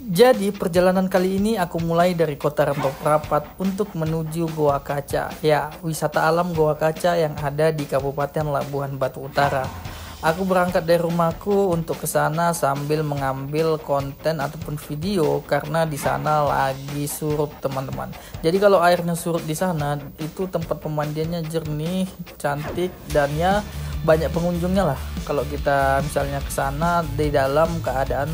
Jadi perjalanan kali ini aku mulai dari kota Rantau Prapat untuk menuju Goa Kaca. Ya, wisata alam Goa Kaca yang ada di Kabupaten Labuhan Batu Utara. Aku berangkat dari rumahku untuk ke sana sambil mengambil konten ataupun video karena di sana lagi surut, teman-teman. Jadi kalau airnya surut di sana, itu tempat pemandiannya jernih, cantik, dan ya banyak pengunjungnya lah. Kalau kita misalnya ke sana di dalam keadaan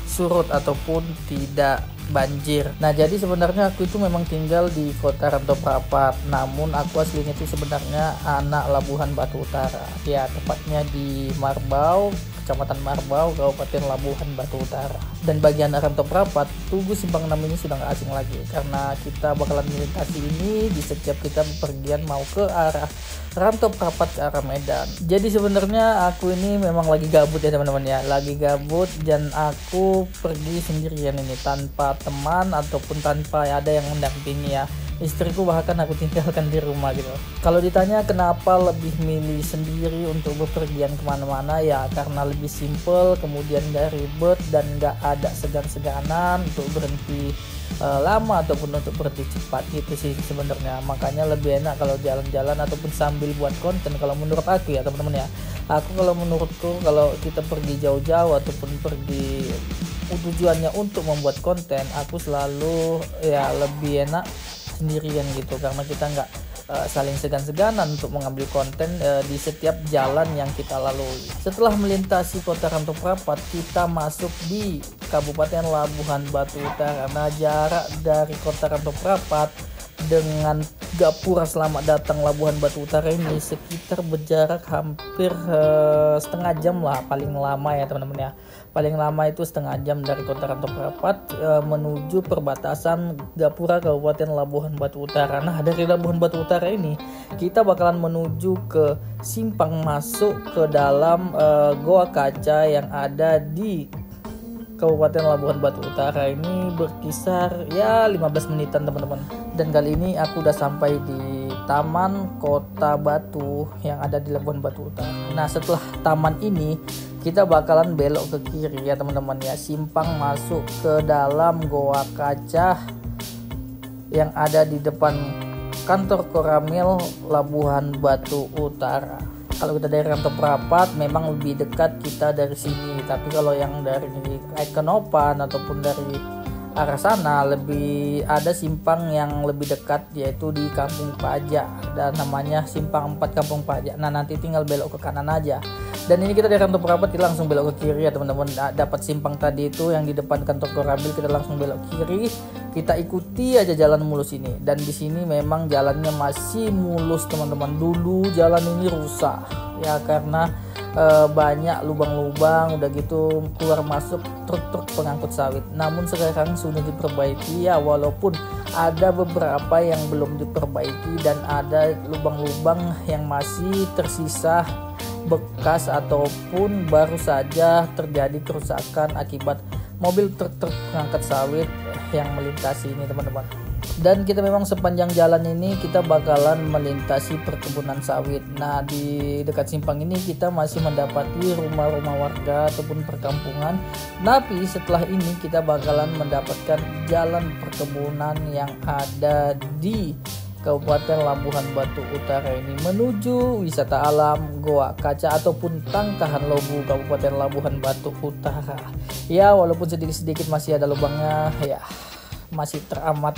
surut ataupun tidak banjir. Nah, jadi sebenarnya aku itu memang tinggal di kota Rantau Prapat, namun aku aslinya itu sebenarnya anak Labuhan Batu Utara. Ya, tepatnya di Marbau, Kecamatan Marbau, Kabupaten Labuhan Batu Utara. Dan bagian Rantau Prapat, Tugu Simpang 6 ini sudah nggak asing lagi karena kita bakalan melintasi ini di setiap kita bepergian mau ke arah Rantau Prapat ke arah Medan. Jadi sebenarnya aku ini memang lagi gabut ya teman-teman ya, lagi gabut dan aku pergi sendirian ini tanpa teman ataupun tanpa ada yang mendampingi ya. Istriku bahkan aku tinggalkan di rumah gitu. Kalau ditanya kenapa lebih milih sendiri untuk bepergian kemana-mana, ya karena lebih simple, kemudian gak ribet dan gak ada segan-seganan untuk berhenti lama ataupun untuk berhenti cepat gitu sih sebenarnya. Makanya lebih enak kalau jalan-jalan ataupun sambil buat konten kalau menurut aku ya teman-teman ya. Kalau menurutku kalau kita pergi jauh-jauh ataupun pergi tujuannya untuk membuat konten, aku selalu ya lebih enak sendirian gitu karena kita nggak saling segan-seganan untuk mengambil konten di setiap jalan yang kita lalui. Setelah melintasi kota Rantau Prapat, kita masuk di Kabupaten Labuhan Batu Utara. Nah, jarak dari kota Rantau Prapat dengan Gapura Selamat Datang Labuhan Batu Utara ini sekitar berjarak hampir setengah jam lah paling lama ya teman-teman ya. Paling lama itu setengah jam dari kota Rantau Prapat menuju perbatasan Gapura Kabupaten Labuhan Batu Utara. Nah, dari Labuhan Batu Utara ini kita bakalan menuju ke simpang masuk ke dalam Goa Kaca yang ada di Kabupaten Labuhan Batu Utara. Ini berkisar ya 15 menitan teman-teman. Dan kali ini aku udah sampai di Taman Kota Batu yang ada di Labuhan Batu Utara. Nah, setelah taman ini kita bakalan belok ke kiri ya teman-teman ya, simpang masuk ke dalam Goa Kaca yang ada di depan kantor Koramil Labuhan Batu Utara. Kalau kita dari Rantau Prapat memang lebih dekat kita dari sini, tapi kalau yang dari Ekonopan ataupun dari arah sana lebih ada simpang yang lebih dekat yaitu di Kampung Pajak dan namanya Simpang 4 Kampung Pajak. Nah, nanti tinggal belok ke kanan aja. Dan ini kita dari Rantau Prapat kita langsung belok ke kiri ya teman-teman. Dapat simpang tadi itu yang di depan kantor Koramil, kita langsung belok kiri. Kita ikuti aja jalan mulus ini. Dan di sini memang jalannya masih mulus teman-teman. Dulu jalan ini rusak ya karena banyak lubang-lubang, udah gitu keluar masuk truk-truk pengangkut sawit. Namun sekarang sudah diperbaiki ya, walaupun ada beberapa yang belum diperbaiki dan ada lubang-lubang yang masih tersisa bekas ataupun baru saja terjadi kerusakan akibat mobil truk-truk pengangkut sawit yang melintasi ini teman-teman. Dan kita memang sepanjang jalan ini kita bakalan melintasi perkebunan sawit. Nah, di dekat simpang ini kita masih mendapati rumah-rumah warga ataupun perkampungan. Tapi setelah ini kita bakalan mendapatkan jalan perkebunan yang ada di Kabupaten Labuhan Batu Utara ini menuju wisata alam Goa Kaca ataupun Tangkahan Lobu Kabupaten Labuhan Batu Utara. Ya, walaupun sedikit-sedikit masih ada lubangnya ya, masih teramat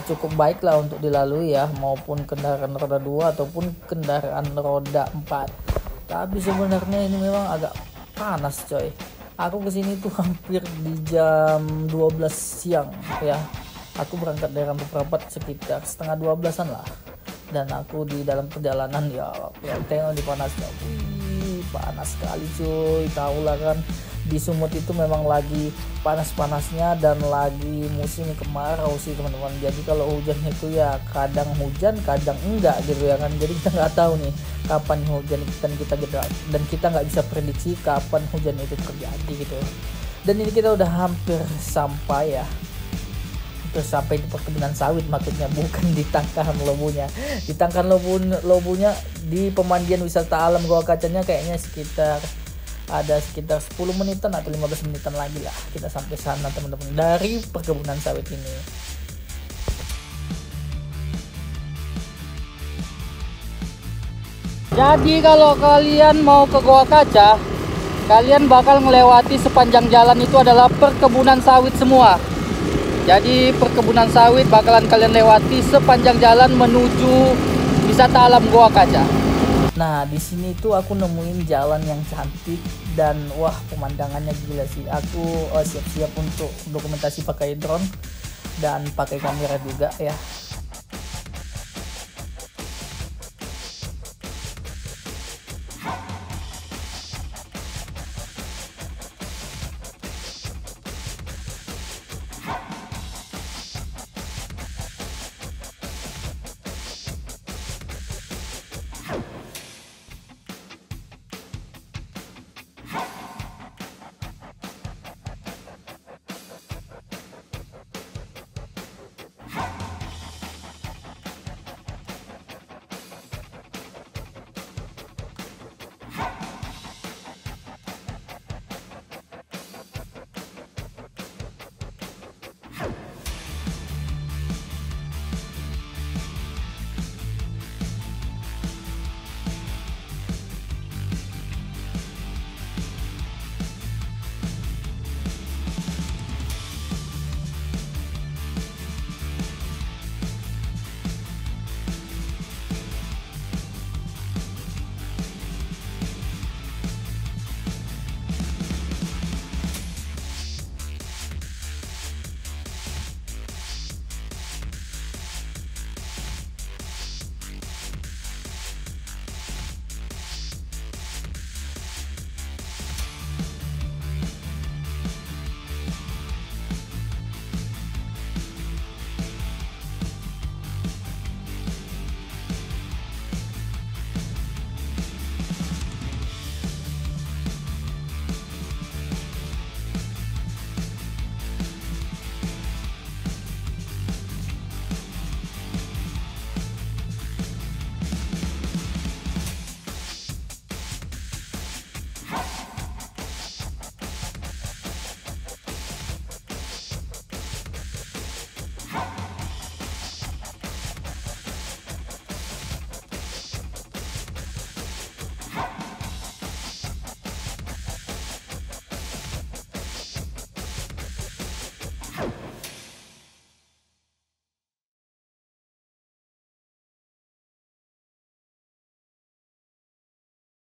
cukup baik lah untuk dilalui ya, maupun kendaraan roda 2 ataupun kendaraan roda 4. Tapi sebenarnya ini memang agak panas coy. Aku kesini tuh hampir di jam 12 siang ya. Aku berangkat dari Rantau Prapat sekitar setengah 12-an lah. Dan aku di dalam perjalanan ya tengok di panasnya. Panas sekali cuy. Tahu lah kan di Sumut itu memang lagi panas-panasnya dan lagi musim kemarau sih teman-teman. Jadi kalau hujan itu ya kadang hujan kadang enggak gitu ya kan. Jadi kita nggak tahu nih kapan hujan dan kita nggak bisa prediksi kapan hujan itu terjadi gitu. Dan ini kita udah hampir sampai ya, hampir sampai di perkebunan sawit, maksudnya bukan di Tangkahan Lobunya. Di Tangkahan Lobunya di pemandian wisata alam Goa Kacanya kayaknya sekitar Ada sekitar 10 menitan atau 15 menitan lagi lah kita sampai sana teman-teman, dari perkebunan sawit ini. Jadi kalau kalian mau ke Goa Kaca, kalian bakal melewati sepanjang jalan itu adalah perkebunan sawit semua. Jadi perkebunan sawit bakalan kalian lewati sepanjang jalan menuju wisata alam Goa Kaca. Nah, di sini tuh aku nemuin jalan yang cantik dan wah, pemandangannya gila sih. Aku siap-siap untuk dokumentasi pakai drone dan pakai kamera juga ya.